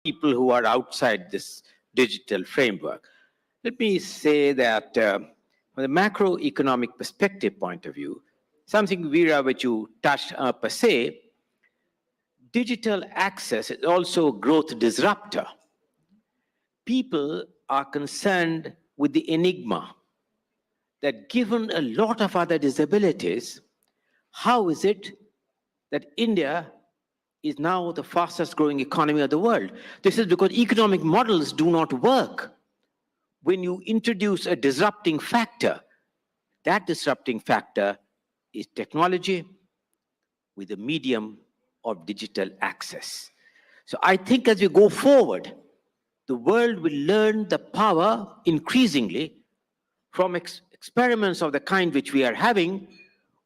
people who are outside this digital framework. Let me say that from the macroeconomic perspective point of view, something, Vera, which you touched per se, digital access is also a growth disruptor. People are concerned with the enigma that given a lot of other disabilities, how is it that India is now the fastest growing economy of the world? This is because economic models do not work when you introduce a disrupting factor. That disrupting factor is technology with a medium of digital access. So I think as we go forward, the world will learn the power increasingly from experiments of the kind which we are having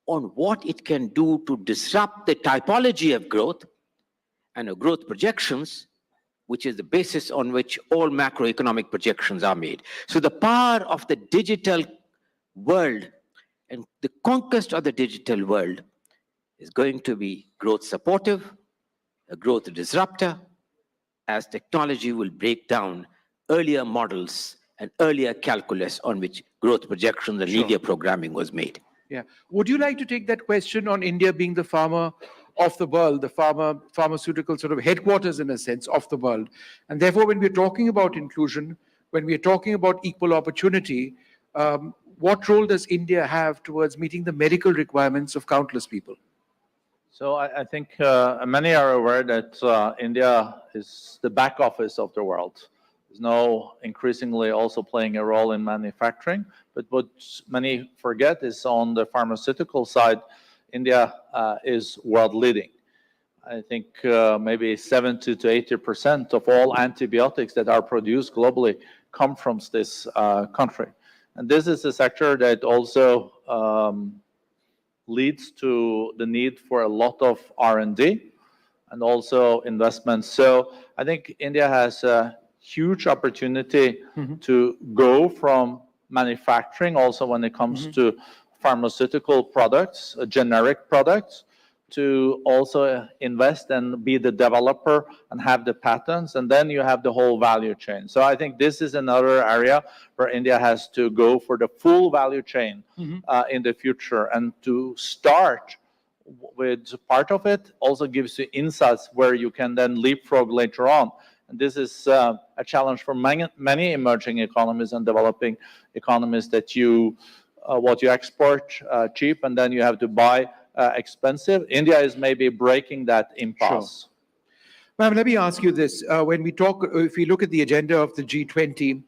on what it can do to disrupt the typology of growth and growth projections, which is the basis on which all macroeconomic projections are made. So the power of the digital world and the conquest of the digital world is going to be growth supportive, a growth disruptor, as technology will break down earlier models and earlier calculus on which growth projections and linear programming was made. Yeah. Would you like to take that question on India being the farmer of the world, the pharmaceutical sort of headquarters in a sense of the world? And therefore, when we're talking about inclusion, when we're talking about equal opportunity, what role does India have towards meeting the medical requirements of countless people? So I think many are aware that India is the back office of the world. Is now increasingly also playing a role in manufacturing. But what many forget is on the pharmaceutical side, India is world leading. I think maybe 70 to 80% of all antibiotics that are produced globally come from this country. And this is a sector that also leads to the need for a lot of R&D and also investments. So I think India has a huge opportunity to go from manufacturing, also when it comes to pharmaceutical products, generic products, to also invest and be the developer and have the patents, and then you have the whole value chain. So I think this is another area where India has to go for the full value chain in the future. And to start with part of it also gives you insights where you can then leapfrog later on. And this is a challenge for many emerging economies and developing economies, that you what you export cheap and then you have to buy expensive. India is maybe breaking that impasse. Sure. Ma'am, let me ask you this. When we talk, if we look at the agenda of the G20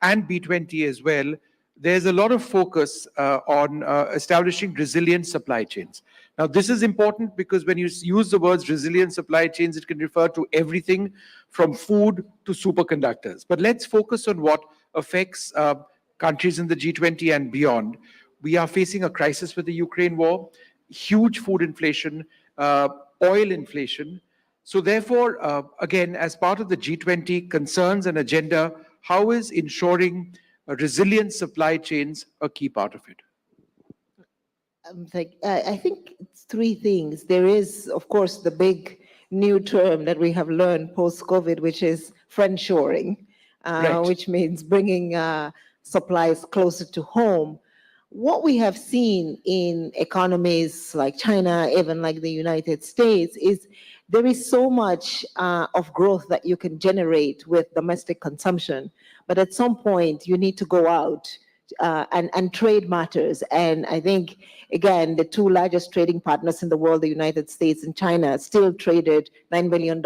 and B20 as well, there's a lot of focus on establishing resilient supply chains. Now, this is important because when you use the words resilient supply chains, it can refer to everything from food to superconductors. But let's focus on what affects countries in the G20 and beyond. We are facing a crisis with the Ukraine war, huge food inflation, oil inflation. So therefore, again, as part of the G20 concerns and agenda, how is ensuring resilient supply chains a key part of it? I think it's three things. There is, of course, the big new term that we have learned post-COVID, which is friendshoring, which means bringing supplies closer to home. What we have seen in economies like China, even like the United States, is there is so much of growth that you can generate with domestic consumption. But at some point, you need to go out and trade matters. And I think, again, the two largest trading partners in the world, the United States and China, still traded $9 billion,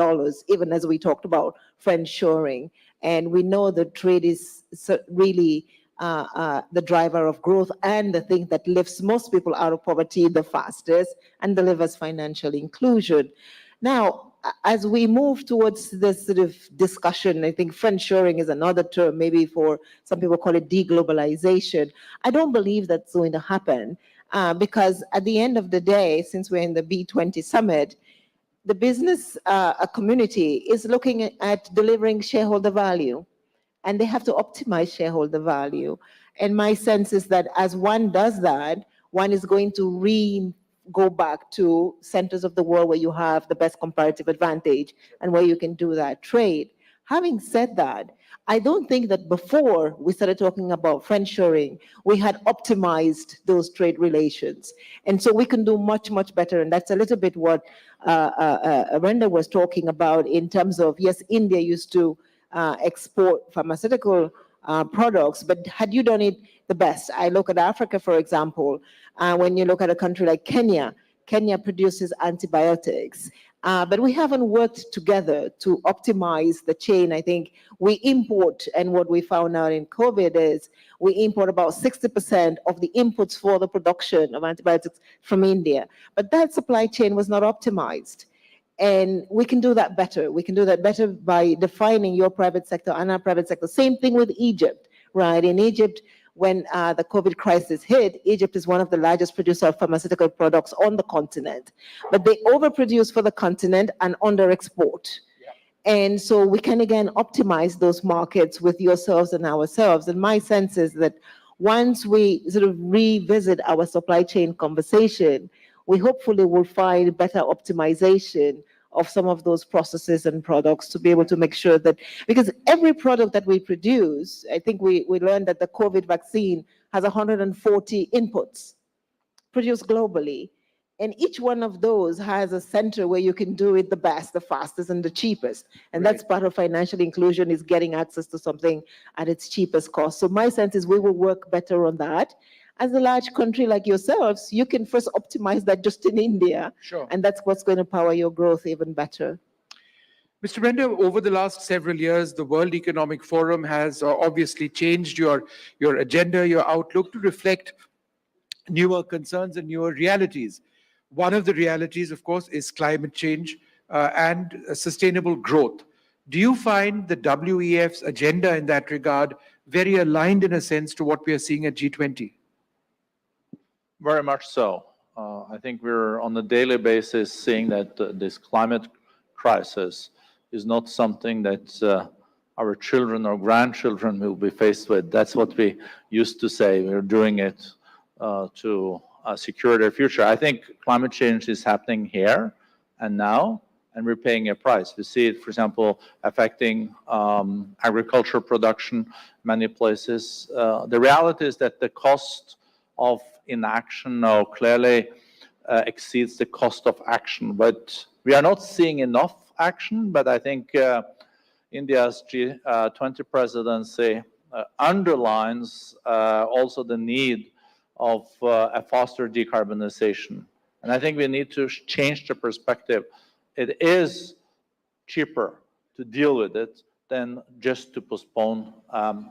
even as we talked about friendshoring. And we know that trade is really the driver of growth and the thing that lifts most people out of poverty the fastest and delivers financial inclusion. Now, as we move towards this sort of discussion, I think friendshoring is another term, maybe for some people call it deglobalization. I don't believe that's going to happen because at the end of the day, since we're in the B20 summit, the business community is looking at delivering shareholder value, and they have to optimize shareholder value. And my sense is that as one does that, one is going to go back to centers of the world where you have the best comparative advantage and where you can do that trade. Having said that, I don't think that before we started talking about friendshoring, we had optimized those trade relations. And so we can do much, much better. And that's a little bit what Brenda was talking about in terms of, yes, India used to export pharmaceutical products, but had you done it the best? I look at Africa, for example, when you look at a country like Kenya, Kenya produces antibiotics. But we haven't worked together to optimize the chain. I think we import, and what we found out in COVID is we import about 60% of the inputs for the production of antibiotics from India. But that supply chain was not optimized. And we can do that better. We can do that better by defining your private sector and our private sector. Same thing with Egypt, right? In Egypt, when the COVID crisis hit, Egypt is one of the largest producers of pharmaceutical products on the continent. But they overproduce for the continent and under-export. And so we can, again, optimize those markets with yourselves and ourselves. And my sense is that once we sort of revisit our supply chain conversation, we hopefully will find better optimization of some of those processes and products to be able to make sure that, because every product that we produce, I think we learned that the COVID vaccine has 140 inputs produced globally. And each one of those has a center where you can do it the best, the fastest, and the cheapest. And that's part of financial inclusion, is getting access to something at its cheapest cost. So my sense is we will work better on that. As a large country like yourselves, you can first optimize that just in India. Sure. And that's what's going to power your growth even better. Mr. Brende, over the last several years, the World Economic Forum has obviously changed your agenda, your outlook to reflect newer concerns and newer realities. One of the realities, of course, is climate change and sustainable growth. Do you find the WEF's agenda in that regard very aligned, in a sense, to what we are seeing at G20? Very much so. I think we're on a daily basis seeing that this climate crisis is not something that our children or grandchildren will be faced with. That's what we used to say. We're doing it to secure their future. I think climate change is happening here and now, and we're paying a price. We see it, for example, affecting agriculture production many places. The reality is that the cost of inaction now clearly exceeds the cost of action. But we are not seeing enough action, but I think India's G20 presidency underlines also the need of a faster decarbonization. And I think we need to change the perspective. It is cheaper to deal with it than just to postpone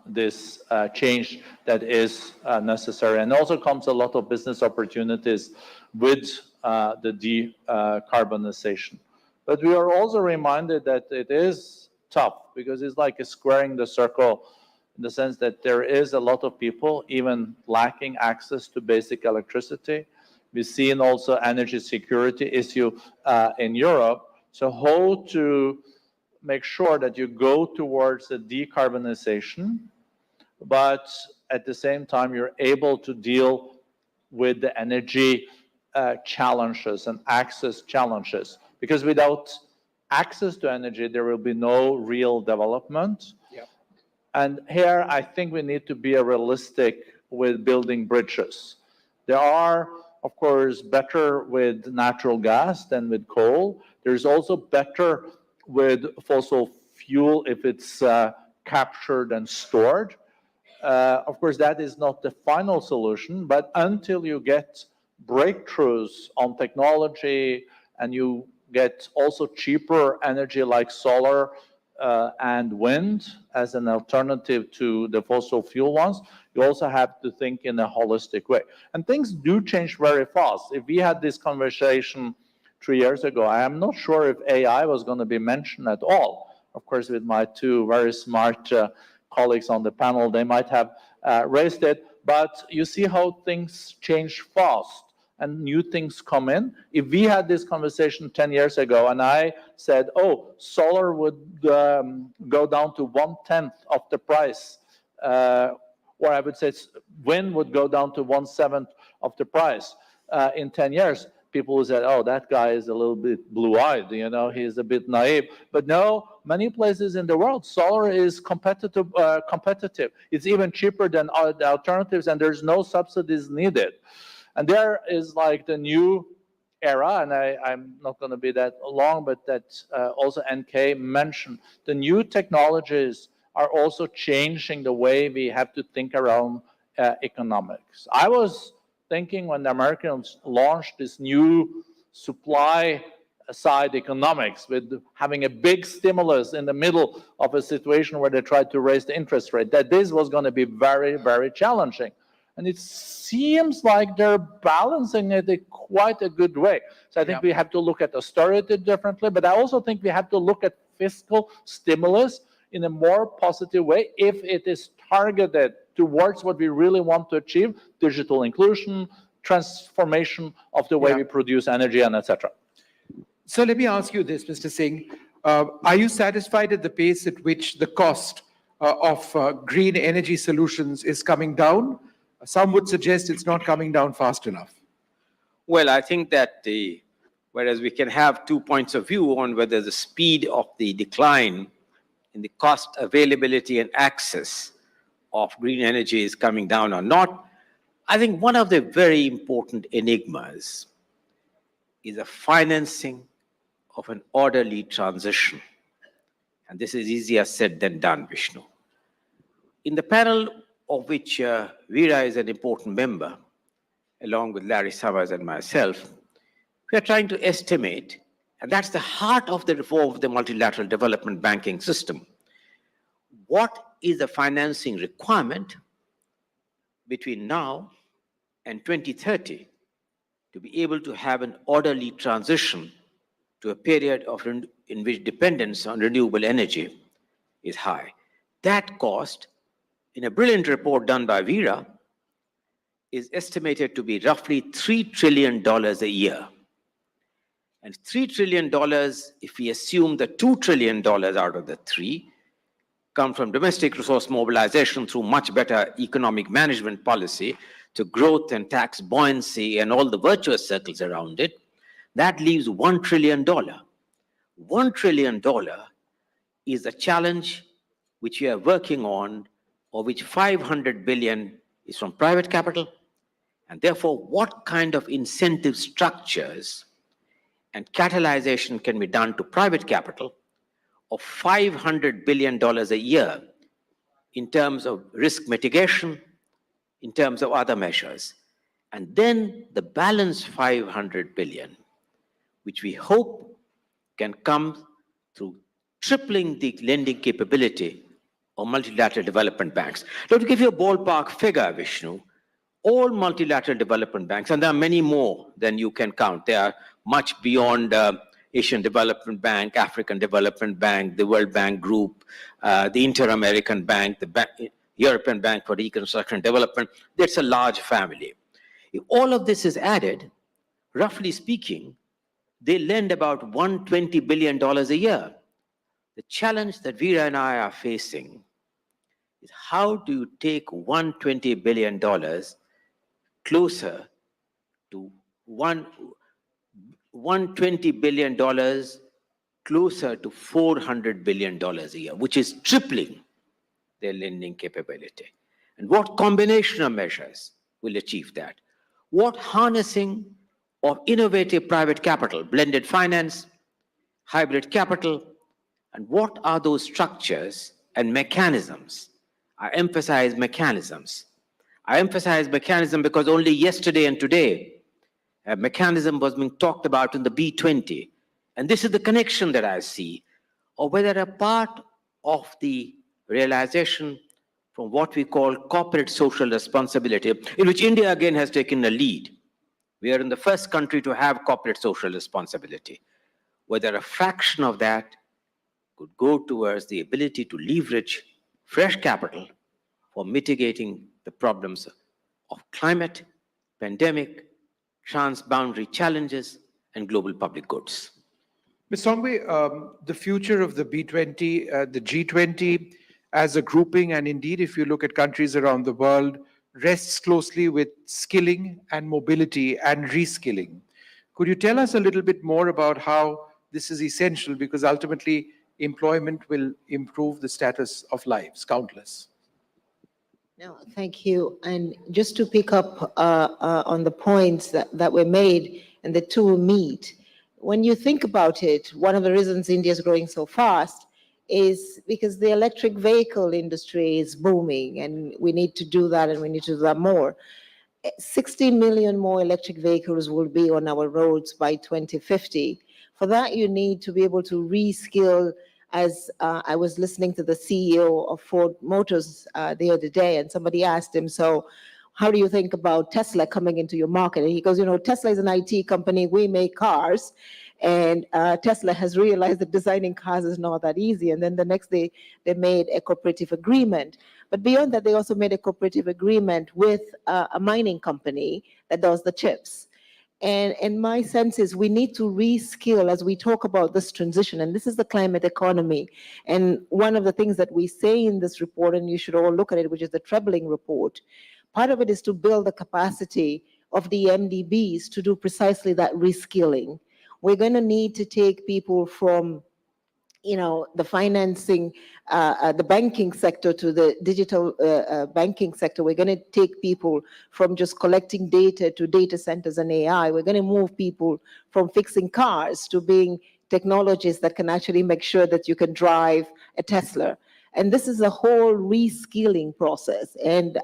this change that is necessary. And also comes a lot of business opportunities with the decarbonization. But we are also reminded that it is tough, because it's like squaring the circle, in the sense that there is a lot of people even lacking access to basic electricity. We've seen also energy security issue in Europe. So how to make sure that you go towards the decarbonization, but at the same time you're able to deal with the energy challenges and access challenges. Because without access to energy, there will be no real development. Yep. And here I think we need to be realistic with building bridges. There are, of course, better with natural gas than with coal. There's also better with fossil fuel if it's captured and stored. Of course, that is not the final solution, but until you get breakthroughs on technology and you get also cheaper energy like solar and wind as an alternative to the fossil fuel ones, you also have to think in a holistic way. And things do change very fast. If we had this conversation 3 years ago, I am not sure if AI was going to be mentioned at all. Of course, with my two very smart colleagues on the panel, they might have raised it. But you see how things change fast and new things come in. If we had this conversation 10 years ago and I said, oh, solar would go down to 1/10 of the price, or I would say wind would go down to 1/7 of the price in 10 years, people who said, oh, that guy is a little bit blue-eyed, you know, he's a bit naive. But no, many places in the world, solar is competitive. It's even cheaper than the alternatives, and there's no subsidies needed. And there is like the new era, and I'm not going to be that long, but that also NK mentioned, the new technologies are also changing the way we have to think around economics. I was thinking when the Americans launched this new supply side economics with having a big stimulus in the middle of a situation where they tried to raise the interest rate, that this was going to be very, very challenging. And it seems like they're balancing it in quite a good way. So I think we have to look at austerity differently, but I also think we have to look at fiscal stimulus in a more positive way if it is targeted towards what we really want to achieve, digital inclusion, transformation of the way we produce energy, and etc. So let me ask you this, Mr. Singh. Are you satisfied at the pace at which the cost of green energy solutions is coming down? Some would suggest it's not coming down fast enough. Well, I think that whereas we can have 2 points of view on whether the speed of the decline in the cost, availability, and access of green energy is coming down or not, I think one of the very important enigmas is the financing of an orderly transition. And this is easier said than done, Vishnu. In the panel of which Vera is an important member, along with Larry Summers and myself, we are trying to estimate, and that's the heart of the reform of the multilateral development banking system. What is the financing requirement between now and 2030 to be able to have an orderly transition to a period in which dependence on renewable energy is high? That cost, in a brilliant report done by Vera, is estimated to be roughly $3 trillion a year. And $3 trillion, if we assume the $2 trillion out of the three come from domestic resource mobilization through much better economic management policy to growth and tax buoyancy and all the virtuous circles around it, that leaves $1 trillion. $1 trillion is a challenge which we are working on, of which 500 billion is from private capital. And therefore, what kind of incentive structures and catalyzation can be done to private capital of $500 billion a year in terms of risk mitigation, in terms of other measures? And then the balance 500 billion, which we hope can come through tripling the lending capability of multilateral development banks. Now, to give you a ballpark figure, Vishnu, all multilateral development banks, and there are many more than you can count, they are much beyond Asian Development Bank, African Development Bank, the World Bank Group, the Inter-American Bank, the European Bank for Reconstruction and Development. That's a large family. If all of this is added, roughly speaking, they lend about $120 billion a year. The challenge that Vera and I are facing is how do you take $120 billion closer to $120 billion closer to $400 billion a year, which is tripling their lending capability. And what combination of measures will achieve that? What harnessing of innovative private capital, blended finance, hybrid capital, and what are those structures and mechanisms? I emphasize mechanisms. I emphasize mechanism because only yesterday and today, a mechanism was being talked about in the B20. And this is the connection that I see, of whether a part of the realization from what we call corporate social responsibility, in which India again has taken a lead. We are in the first country to have corporate social responsibility. Whether a fraction of that could go towards the ability to leverage fresh capital for mitigating the problems of climate, pandemic, transboundary challenges, and global public goods. Ms. Songwe, the future of the B20, the G20 as a grouping, and indeed if you look at countries around the world, rests closely with skilling and mobility and reskilling. Could you tell us a little bit more about how this is essential, because ultimately employment will improve the status of lives, countless? No, thank you. And just to pick up on the points that were made and the two meet, when you think about it, one of the reasons India is growing so fast is because the electric vehicle industry is booming, and we need to do that, and we need to do that more. 60 million more electric vehicles will be on our roads by 2050. For that, you need to be able to reskill. As I was listening to the CEO of Ford Motors the other day, and somebody asked him, so how do you think about Tesla coming into your market? And he goes, Tesla is an IT company, we make cars. And Tesla has realized that designing cars is not that easy. And then the next day, they made a cooperative agreement. But beyond that, they also made a cooperative agreement with a mining company that does the chips. And my sense is we need to reskill as we talk about this transition, and this is the climate economy. And one of the things that we say in this report, and you should all look at it, which is the Trebling report, part of it is to build the capacity of the MDBs to do precisely that reskilling. We're going to need to take people from the financing, the banking sector to the digital banking sector. We're going to take people from just collecting data to data centers and AI. We're going to move people from fixing cars to being technologists that can actually make sure that you can drive a Tesla. And this is a whole reskilling process. And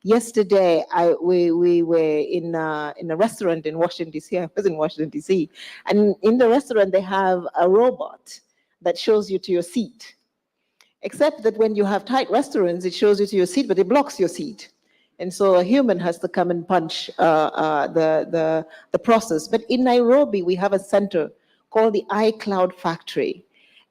yesterday, we were in a restaurant in Washington, D.C. I was in Washington, D.C. And in the restaurant, they have a robot that shows you to your seat. Except that when you have tight restaurants, it shows you to your seat, but it blocks your seat. And so a human has to come and punch the process. But in Nairobi, we have a center called the iCloud Factory.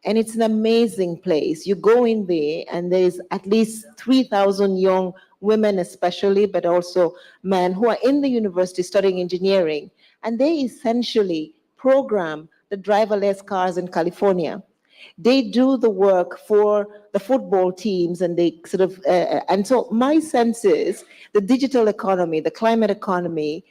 And it's an amazing place. You go in there, and there's at least 3,000 young women especially, but also men who are in the university studying engineering. And they essentially program the driverless cars in California. They do the work for the football teams, and they sort of, and so my sense is the digital economy, the climate economy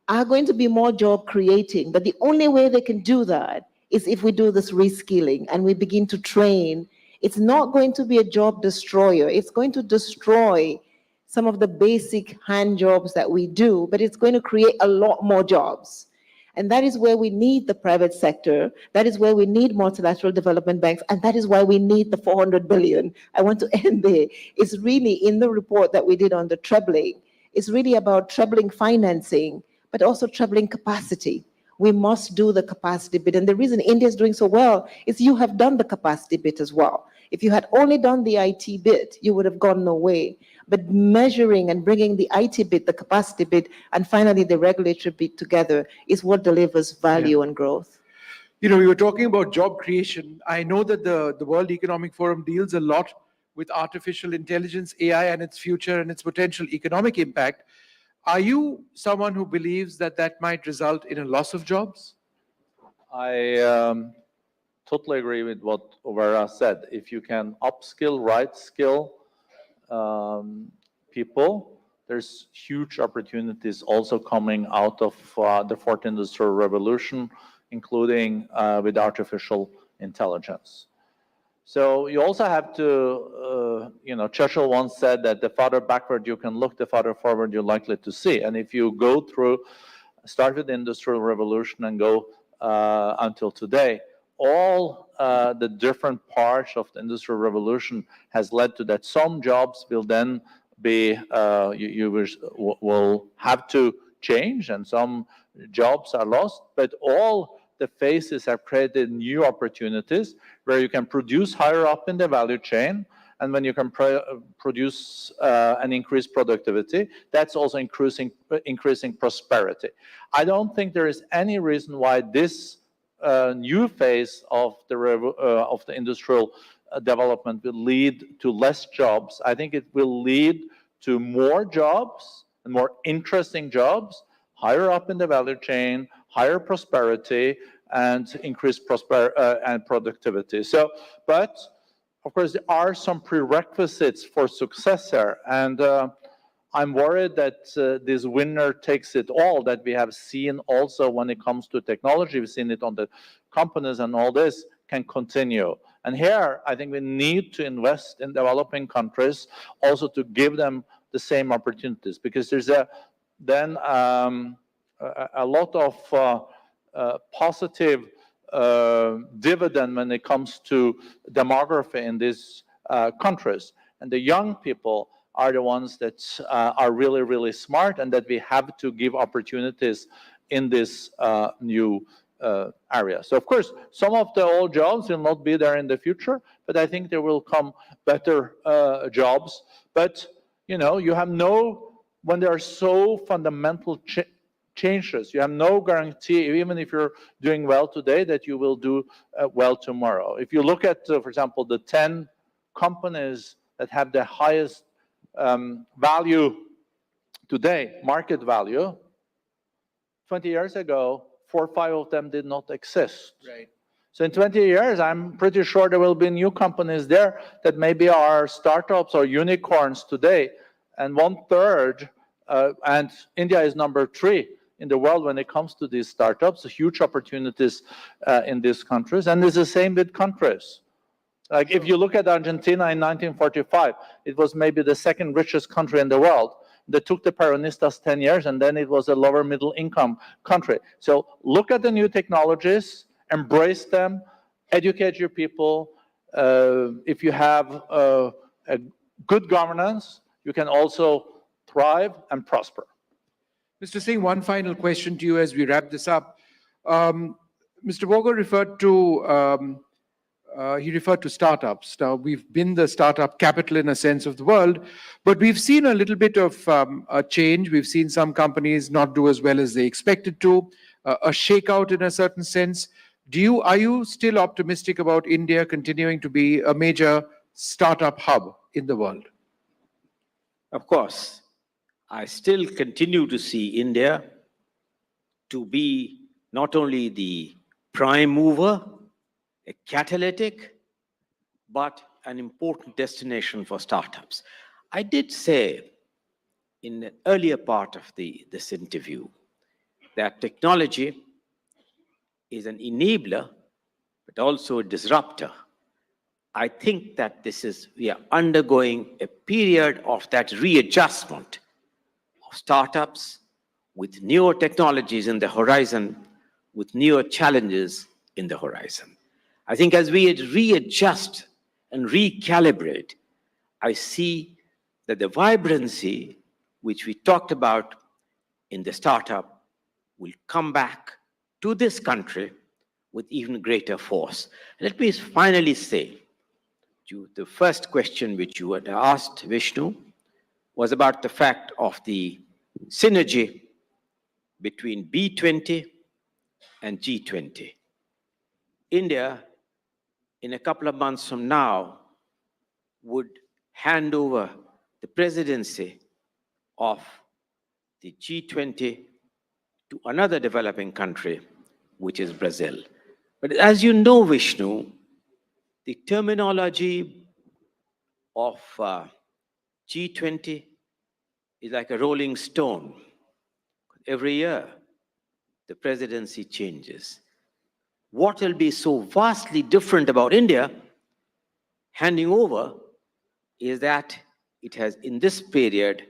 are going to be more job creating, but the only way they can do that is if we do this reskilling and we begin to train. It's not going to be a job destroyer. It's going to destroy some of the basic hand jobs that we do, but it's going to create a lot more jobs. And that is where we need the private sector. That is where we need multilateral development banks. And that is why we need the 400 billion. I want to end there. It's really in the report that we did on the trebling. It's really about trebling financing, but also trebling capacity. We must do the capacity bit. And the reason India is doing so well is you have done the capacity bit as well. If you had only done the IT bit, you would have gone no way. But measuring and bringing the IT bit, the capacity bit, and finally the regulatory bit together is what delivers value and growth. We were talking about job creation. I know that the World Economic Forum deals a lot with artificial intelligence, AI, and its future and its potential economic impact. Are you someone who believes that that might result in a loss of jobs? I totally agree with what Vera said. If you can upskill, right skill people, there's huge opportunities also coming out of the fourth industrial revolution, including with artificial intelligence. So you also have to, Churchill once said that the farther backward you can look, the farther forward you're likely to see. And if you go through, start with the Industrial Revolution and go until today, all the different parts of the Industrial Revolution has led to that some jobs will then be, you will have to change, and some jobs are lost, but all the phases have created new opportunities where you can produce higher up in the value chain, and when you can produce and increase productivity, that's also increasing prosperity. I don't think there is any reason why this new phase of the industrial development will lead to less jobs. I think it will lead to more jobs and more interesting jobs, higher up in the value chain, higher prosperity, and increased and productivity. So, but of course, there are some prerequisites for success here. And I'm worried that this winner takes it all that we have seen also when it comes to technology. We've seen it on the companies and all this can continue. And here, I think we need to invest in developing countries also to give them the same opportunities, because there's a lot of positive dividend when it comes to demography in these countries. And the young people are the ones that are really, really smart, and that we have to give opportunities in this new area. So of course, some of the old jobs will not be there in the future, but I think there will come better jobs. But you know, you have when there are so fundamental changes, you have no guarantee, even if you're doing well today, that you will do well tomorrow. If you look at, for example, the 10 companies that have the highest value today, market value, 20 years ago, 4 or 5 of them did not exist. Right. So in 20 years, I'm pretty sure there will be new companies there that maybe are startups or unicorns today. And 1/3, and India is number 3 in the world when it comes to these startups, huge opportunities in these countries. And it's the same with countries. Like if you look at Argentina in 1945, it was maybe the 2nd richest country in the world. They took the Peronistas 10 years, and then it was a lower middle income country. So look at the new technologies, embrace them, educate your people. If you have a good governance, you can also thrive and prosper. Mr. Singh, one final question to you as we wrap this up. Mr. Børge referred to he referred to startups. Now, we've been the startup capital in a sense of the world, but we've seen a little bit of a change. We've seen some companies not do as well as they expected to, a shakeout in a certain sense. Are you still optimistic about India continuing to be a major startup hub in the world? Of course, I still continue to see India to be not only the prime mover, a catalytic, but an important destination for startups. I did say in the earlier part of this interview that technology is an enabler, but also a disruptor. I think that we are undergoing a period of that readjustment of startups with newer technologies in the horizon, with newer challenges in the horizon. I think as we readjust and recalibrate, I see that the vibrancy which we talked about in the startup will come back to this country with even greater force. Let me finally say, the first question which you had asked, Vishnu, was about the fact of the synergy between B20 and G20. India, in a couple of months from now, would hand over the presidency of the G20 to another developing country, which is Brazil. But as you know, Vishnu, the terminology of G20 is like a rolling stone. Every year, the presidency changes. What will be so vastly different about India handing over is that it has, in this period,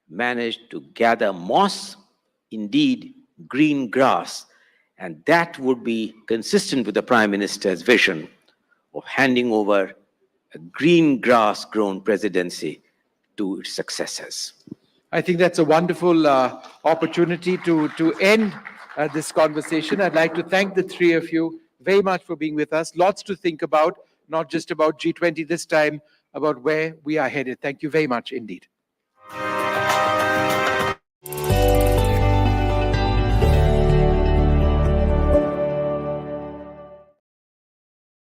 managed to gather moss, indeed green grass, and that would be consistent with the Prime Minister's vision of handing over a green grass grown presidency to its successors. I think that's a wonderful opportunity to end this conversation. I'd like to thank the three of you very much for being with us. Lots to think about, not just about G20 this time, about where we are headed. Thank you very much indeed.